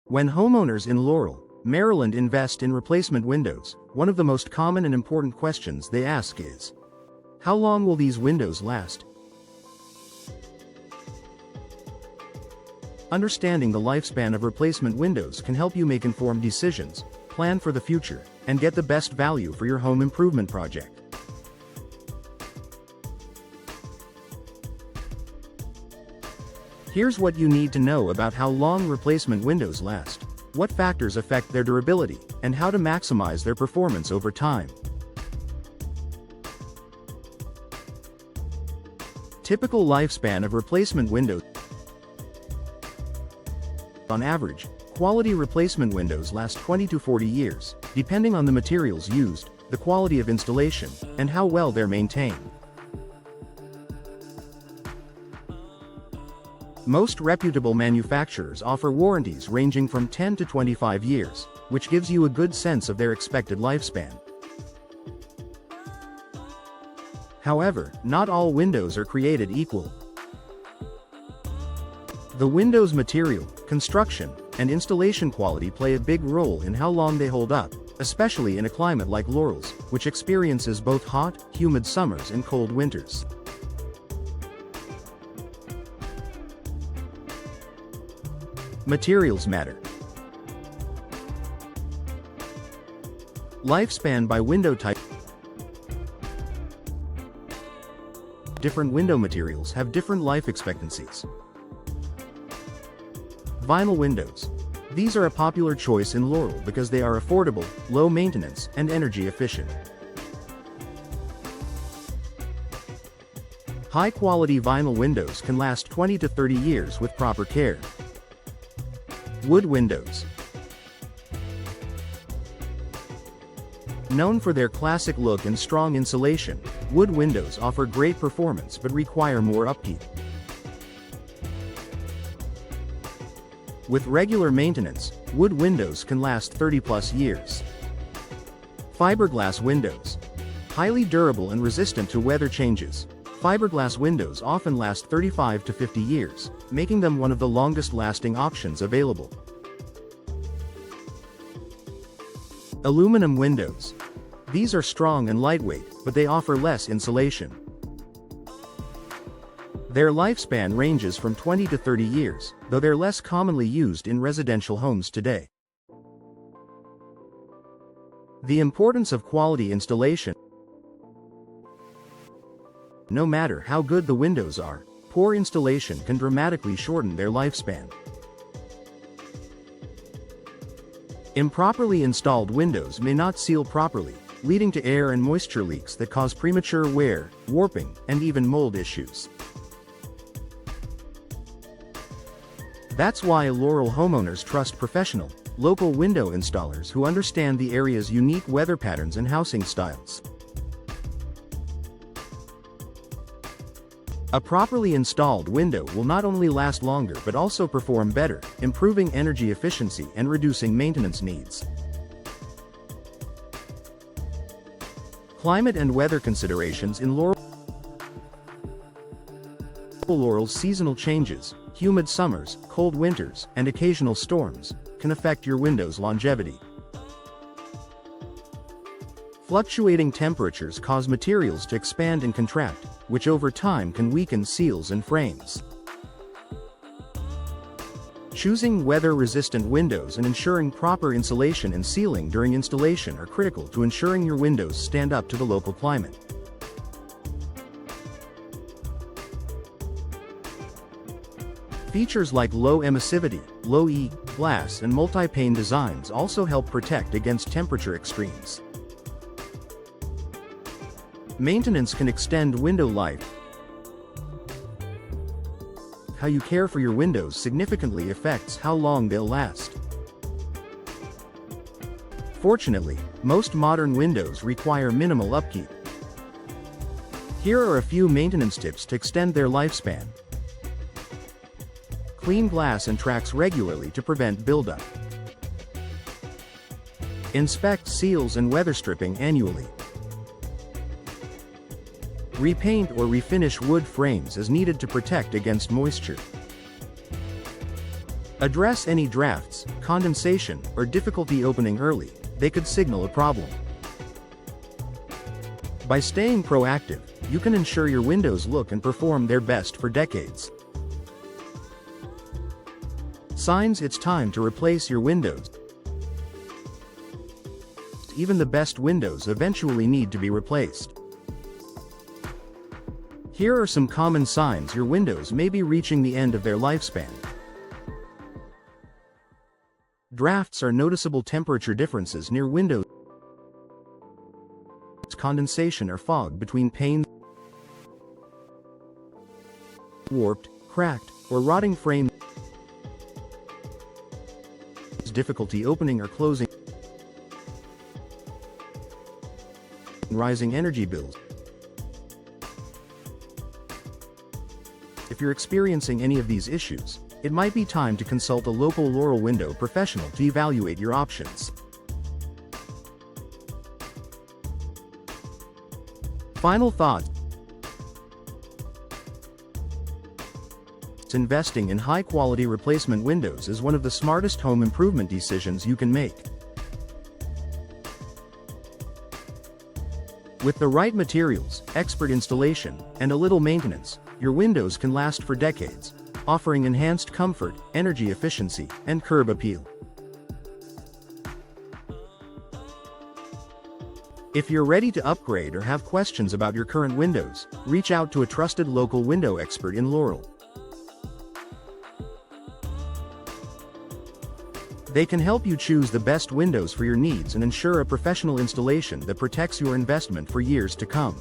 When homeowners in Laurel, Maryland invest in replacement windows, one of the most common and important questions they ask is, how long will these windows last? Understanding the lifespan of replacement windows can help you make informed decisions, plan for the future, and get the best value for your home improvement project. Here's what you need to know about how long replacement windows last, what factors affect their durability, and how to maximize their performance over time. Typical lifespan of replacement windows. On average, quality replacement windows last 20 to 40 years, depending on the materials used, the quality of installation, and how well they're maintained. Most reputable manufacturers offer warranties ranging from 10 to 25 years, which gives you a good sense of their expected lifespan. However, not all windows are created equal. The window's material, construction, and installation quality play a big role in how long they hold up, especially in a climate like Laurel's, which experiences both hot, humid summers and cold winters. Materials matter. Lifespan by window type. Different window materials have different life expectancies. Vinyl windows. These are a popular choice in Laurel because they are affordable, low maintenance, and energy efficient. High-quality vinyl windows can last 20 to 30 years with proper care. Wood windows. Known for their classic look and strong insulation, wood windows offer great performance but require more upkeep. With regular maintenance, wood windows can last 30+ years. Fiberglass windows. Highly durable and resistant to weather changes, fiberglass windows often last 35 to 50 years, making them one of the longest-lasting options available. Aluminum windows. These are strong and lightweight, but they offer less insulation. Their lifespan ranges from 20 to 30 years, though they're less commonly used in residential homes today. The importance of quality installation. No matter how good the windows are, poor installation can dramatically shorten their lifespan. Improperly installed windows may not seal properly, leading to air and moisture leaks that cause premature wear, warping, and even mold issues. That's why Laurel homeowners trust professional, local window installers who understand the area's unique weather patterns and housing styles. A properly installed window will not only last longer but also perform better, improving energy efficiency and reducing maintenance needs. Climate and weather considerations in Laurel's seasonal changes, humid summers, cold winters, and occasional storms, can affect your window's longevity. Fluctuating temperatures cause materials to expand and contract, which over time can weaken seals and frames. Choosing weather-resistant windows and ensuring proper insulation and sealing during installation are critical to ensuring your windows stand up to the local climate. Features like low emissivity, low E glass, and multi-pane designs also help protect against temperature extremes. Maintenance can extend window life. How you care for your windows significantly affects how long they'll last. Fortunately, most modern windows require minimal upkeep. Here are a few maintenance tips to extend their lifespan. Clean glass and tracks regularly to prevent buildup. Inspect seals and weather stripping annually. Repaint or refinish wood frames as needed to protect against moisture. Address any drafts, condensation, or difficulty opening early, they could signal a problem. By staying proactive, you can ensure your windows look and perform their best for decades. Signs it's time to replace your windows. Even the best windows eventually need to be replaced. Here are some common signs your windows may be reaching the end of their lifespan. Drafts are noticeable temperature differences near windows. Condensation or fog between panes. Warped, cracked, or rotting frames. Difficulty opening or closing. Rising energy bills. If you're experiencing any of these issues, it might be time to consult a local Laurel window professional to evaluate your options. Final thoughts. Investing in high-quality replacement windows is one of the smartest home improvement decisions you can make. With the right materials, expert installation, and a little maintenance, your windows can last for decades, offering enhanced comfort, energy efficiency, and curb appeal. If you're ready to upgrade or have questions about your current windows, reach out to a trusted local window expert in Laurel. They can help you choose the best windows for your needs and ensure a professional installation that protects your investment for years to come.